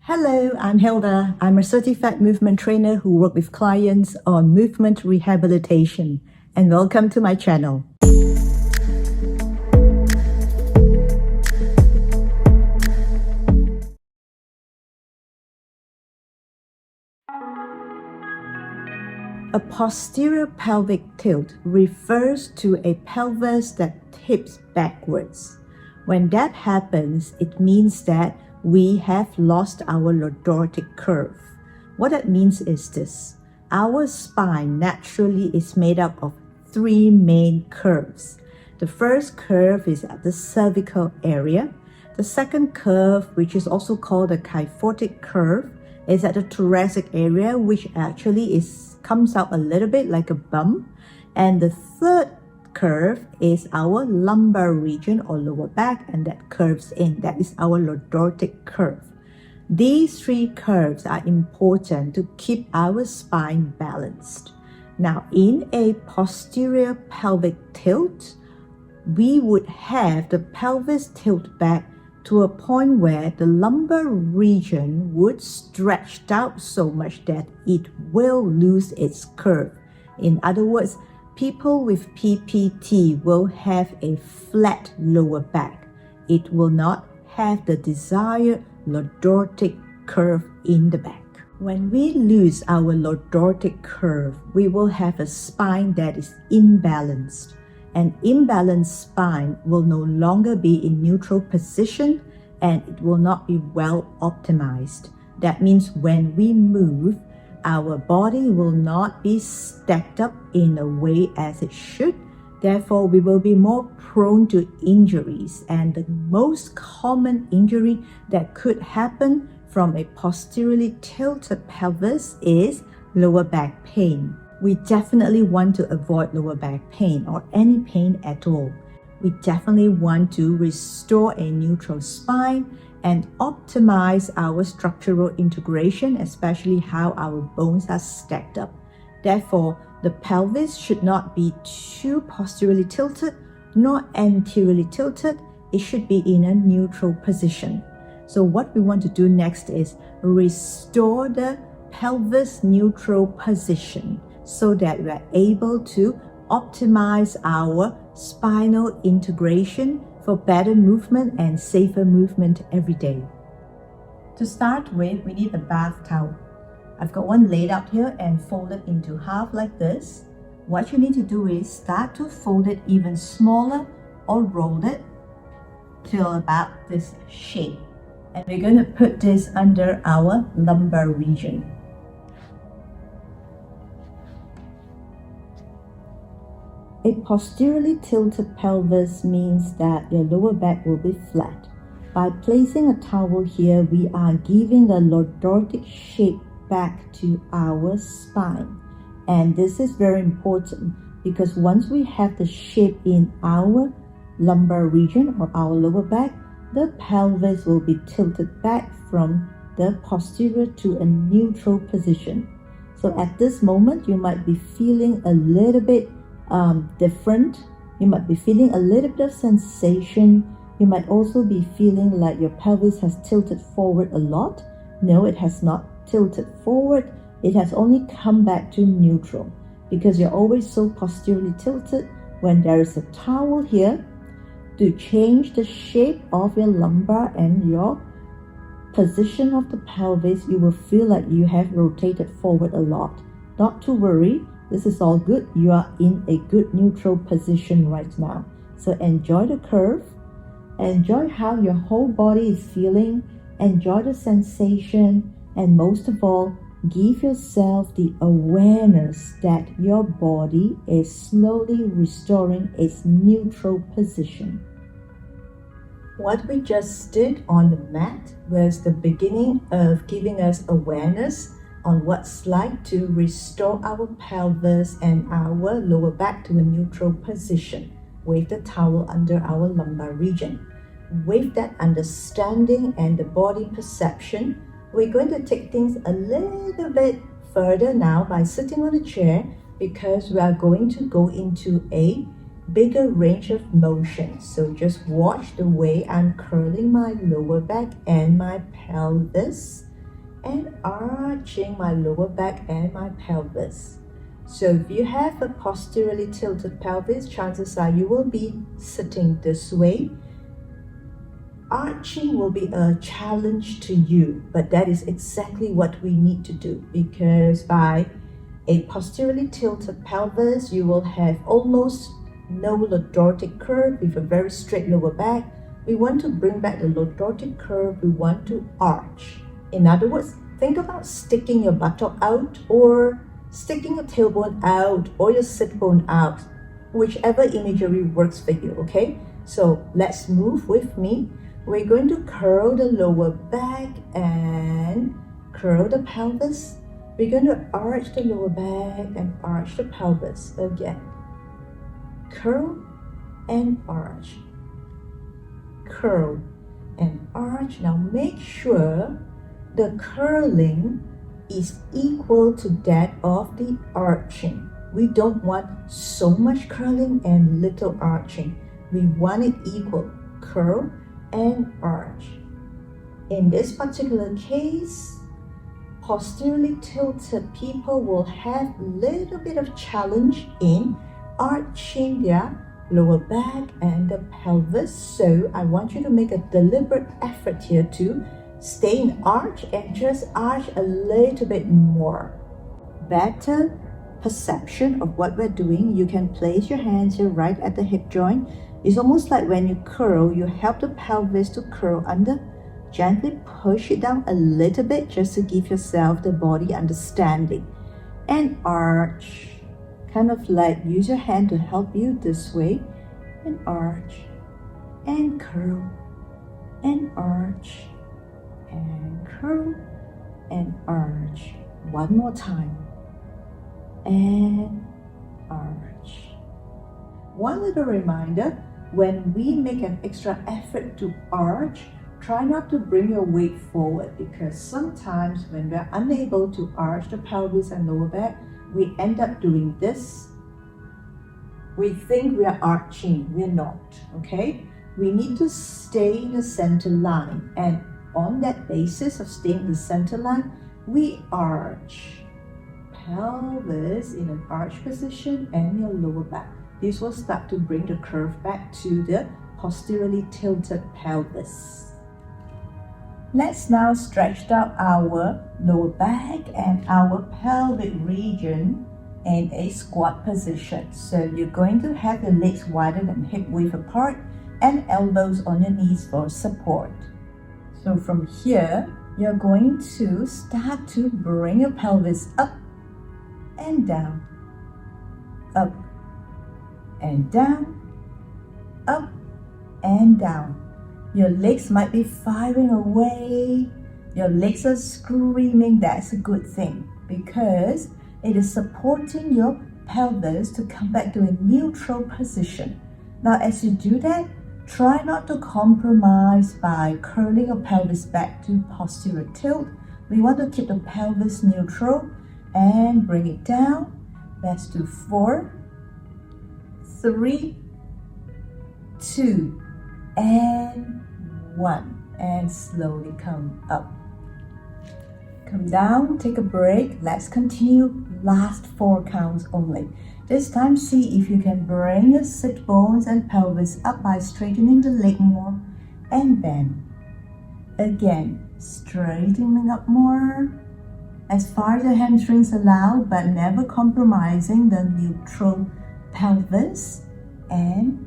Hello, I'm Hilda. I'm a certified movement trainer who works with clients on movement rehabilitation. And welcome to my channel. A posterior pelvic tilt refers to a pelvis that tips backwards. When that happens, it means that we have lost our lordotic curve. What that means is this. Our spine naturally is made up of three main curves. The first curve is at the cervical area. The second curve, which is also called the kyphotic curve, is at the thoracic area, which actually comes out a little bit like a bump. And the third curve is our lumbar region or lower back, and that curves in. That is our lordotic curve. These three curves are important to keep our spine balanced. Now, in a posterior pelvic tilt, we would have the pelvis tilt back to a point where the lumbar region would stretch out so much that it will lose its curve. In other words, people with PPT will have a flat lower back. It will not have the desired lordotic curve in the back. When we lose our lordotic curve, we will have a spine that is imbalanced. An imbalanced spine will no longer be in neutral position and it will not be well optimized. That means when we move, our body will not be stacked up in a way as it should. Therefore, we will be more prone to injuries. And the most common injury that could happen from a posteriorly tilted pelvis is lower back pain. We definitely want to avoid lower back pain or any pain at all. We definitely want to restore a neutral spine and optimize our structural integration, especially how our bones are stacked up. Therefore, the pelvis should not be too posteriorly tilted nor anteriorly tilted. It should be in a neutral position. So what we want to do next is restore the pelvis neutral position so that we are able to optimize our spinal integration for better movement and safer movement every day. To start with, we need a bath towel. I've got one laid out here and folded into half like this. What you need to do is start to fold it even smaller or roll it till about this shape. And we're going to put this under our lumbar region. A posteriorly tilted pelvis means that your lower back will be flat. By placing a towel here, we are giving a lordotic shape back to our spine. And this is very important because once we have the shape in our lumbar region or our lower back, the pelvis will be tilted back from the posterior to a neutral position. So at this moment, you might be feeling a little bit different. You might be feeling a little bit of sensation. You might also be feeling like your pelvis has tilted forward a lot. No, it has not tilted forward. It has only come back to neutral because you're always so posteriorly tilted. When there is a towel here to change the shape of your lumbar and your position of the pelvis, you will feel like you have rotated forward a lot. Not to worry. This is all good. You are in a good neutral position right now. So enjoy the curve. Enjoy how your whole body is feeling. Enjoy the sensation. And most of all, give yourself the awareness that your body is slowly restoring its neutral position. What we just did on the mat was the beginning of giving us awareness on what's like to restore our pelvis and our lower back to a neutral position with the towel under our lumbar region. With that understanding and the body perception, we're going to take things a little bit further now by sitting on a chair because we are going to go into a bigger range of motion. So just watch the way I'm curling my lower back and my pelvis and arching my lower back and my pelvis. So if you have a posteriorly tilted pelvis, chances are you will be sitting this way. Arching will be a challenge to you, but that is exactly what we need to do, because by a posteriorly tilted pelvis, you will have almost no lordotic curve with a very straight lower back. We want to bring back the lordotic curve. We want to arch. In other words, think about sticking your buttock out, or sticking your tailbone out, or your sit bone out, whichever imagery works for you, okay? So let's move with me. We're going to curl the lower back and curl the pelvis. We're going to arch the lower back and arch the pelvis again. Curl and arch. Curl and arch. Now make sure the curling is equal to that of the arching. We don't want so much curling and little arching. We want it equal. Curl and arch. In this particular case, posteriorly tilted people will have a little bit of challenge in arching their lower back and the pelvis. So I want you to make a deliberate effort here to stay in arch and just arch a little bit more. Better perception of what we're doing. You can place your hands here right at the hip joint. It's almost like when you curl, you help the pelvis to curl under. Gently push it down a little bit just to give yourself the body understanding. And arch. Kind of like use your hand to help you this way. And arch. And curl. And arch. And curl. And arch. One more time. And arch. One little reminder, when we make an extra effort to arch, try not to bring your weight forward, because sometimes when we're unable to arch the pelvis and lower back, we end up doing this. We think we are arching, we're not, okay? We need to stay in the center line, and on that basis of staying in the center line, we arch. Pelvis in an arch position and your lower back. This will start to bring the curve back to the posteriorly tilted pelvis. Let's now stretch out our lower back and our pelvic region in a squat position. So you're going to have your legs wider than hip width apart and elbows on your knees for support. So from here, you're going to start to bring your pelvis up and down, up and down, up and down. Your legs might be firing away. Your legs are screaming. That's a good thing, because it is supporting your pelvis to come back to a neutral position. Now, as you do that, try not to compromise by curling your pelvis back to posterior tilt. We want to keep the pelvis neutral and bring it down. Let's do 4, 3, 2, and 1. And slowly come up. Come down, take a break. Let's continue. Last 4 counts only. This time, see if you can bring your sit bones and pelvis up by straightening the leg more and bend. Again, straightening up more as far as the hamstrings allow, but never compromising the neutral pelvis, and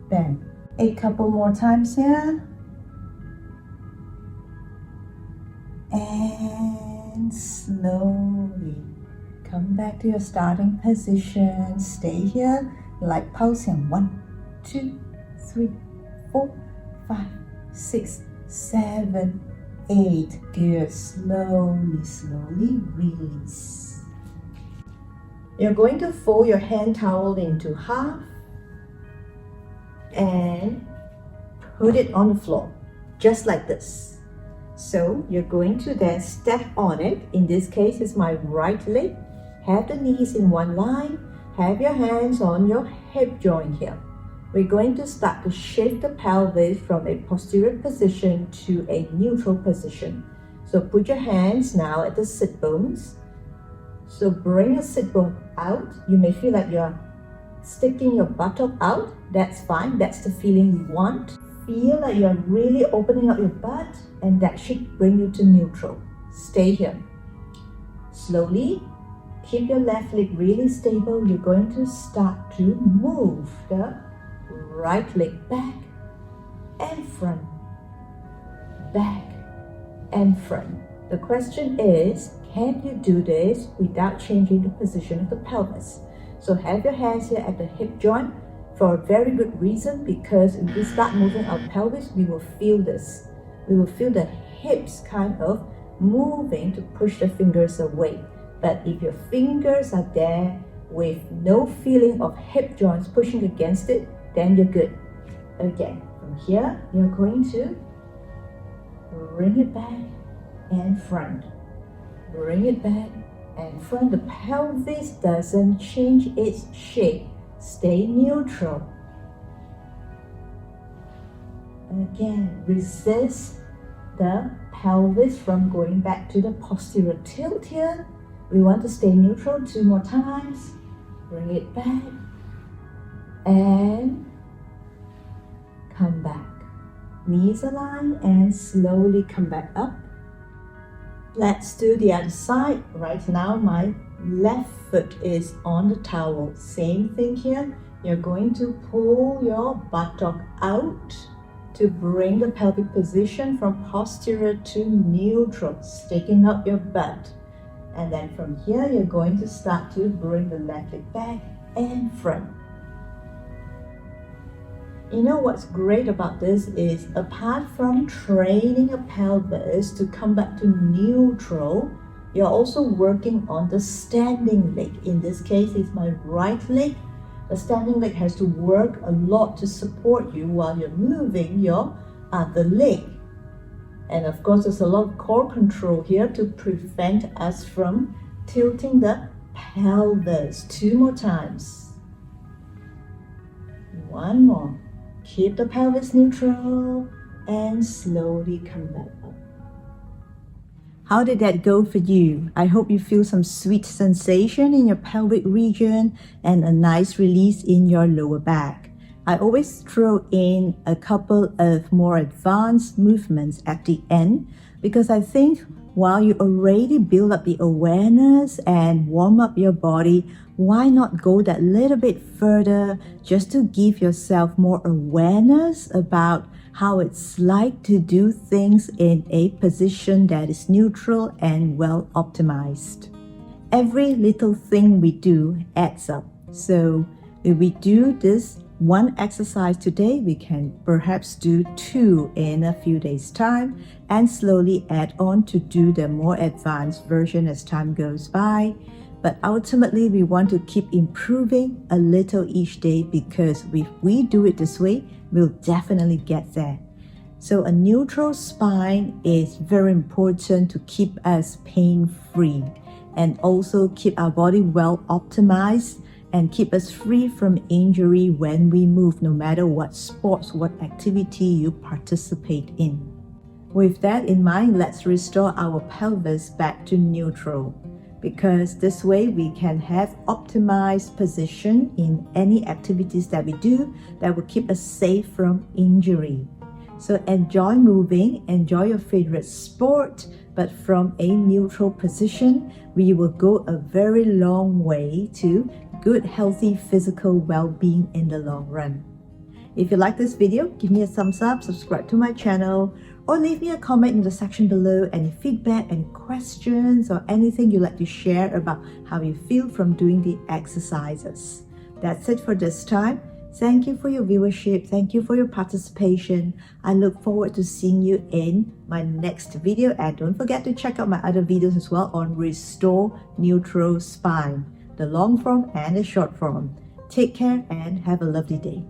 bend. A couple more times here. And slowly come back to your starting position. Stay here like pulsing. 1, 2, 3, 4, 5, 6, 7, 8. Good. Slowly, slowly release. You're going to fold your hand towel into half and put it on the floor, just like this. So you're going to then step on it. In this case, it's my right leg. Have the knees in one line. Have your hands on your hip joint here. We're going to start to shift the pelvis from a posterior position to a neutral position. So put your hands now at the sit bones. So bring your sit bone out. You may feel like you're sticking your buttock out. That's fine. That's the feeling you want. Feel like you're really opening up your butt, and that should bring you to neutral. Stay here. Slowly, keep your left leg really stable. You're going to start to move the right leg back and front, back and front. The question is, can you do this without changing the position of the pelvis? So have your hands here at the hip joint for a very good reason, because if we start moving our pelvis, we will feel this. We will feel the hips kind of moving to push the fingers away. But if your fingers are there with no feeling of hip joints pushing against it, then you're good. Again, from here, you're going to bring it back and front. Bring it back and front. The pelvis doesn't change its shape. Stay neutral. Again, resist the pelvis from going back to the posterior tilt here. We want to stay neutral. 2 more times. Bring it back and come back. Knees aligned and slowly come back up. Let's do the other side. Right now, my left foot is on the towel. Same thing here. You're going to pull your buttock out to bring the pelvic position from posterior to neutral, sticking up your butt. And then from here, you're going to start to bring the left leg back and front. You know what's great about this is, apart from training a pelvis to come back to neutral, you're also working on the standing leg. In this case, it's my right leg. The standing leg has to work a lot to support you while you're moving your other leg. And of course, there's a lot of core control here to prevent us from tilting the pelvis. 2 more times. 1 more. Keep the pelvis neutral and slowly come back up. How did that go for you? I hope you feel some sweet sensation in your pelvic region and a nice release in your lower back. I always throw in a couple of more advanced movements at the end, because I think while you already build up the awareness and warm up your body, why not go that little bit further just to give yourself more awareness about how it's like to do things in a position that is neutral and well optimized. Every little thing we do adds up. So if we do this 1 exercise today, we can perhaps do 2 in a few days' time and slowly add on to do the more advanced version as time goes by. But ultimately, we want to keep improving a little each day, because if we do it this way, we'll definitely get there. So a neutral spine is very important to keep us pain-free and also keep our body well optimized and keep us free from injury when we move, no matter what sports, what activity you participate in. With that in mind, let's restore our pelvis back to neutral, because this way we can have optimized position in any activities that we do that will keep us safe from injury. So enjoy moving, enjoy your favorite sport, but from a neutral position, we will go a very long way to good, healthy physical well-being in the long run. If you like this video, give me a thumbs up, subscribe to my channel, or leave me a comment in the section below. Any feedback, any questions, or anything you'd like to share about how you feel from doing the exercises. That's it for this time. Thank you for your viewership. Thank you for your participation. I look forward to seeing you in my next video. And don't forget to check out my other videos as well on Restore Neutral Spine, the long form and the short form. Take care and have a lovely day.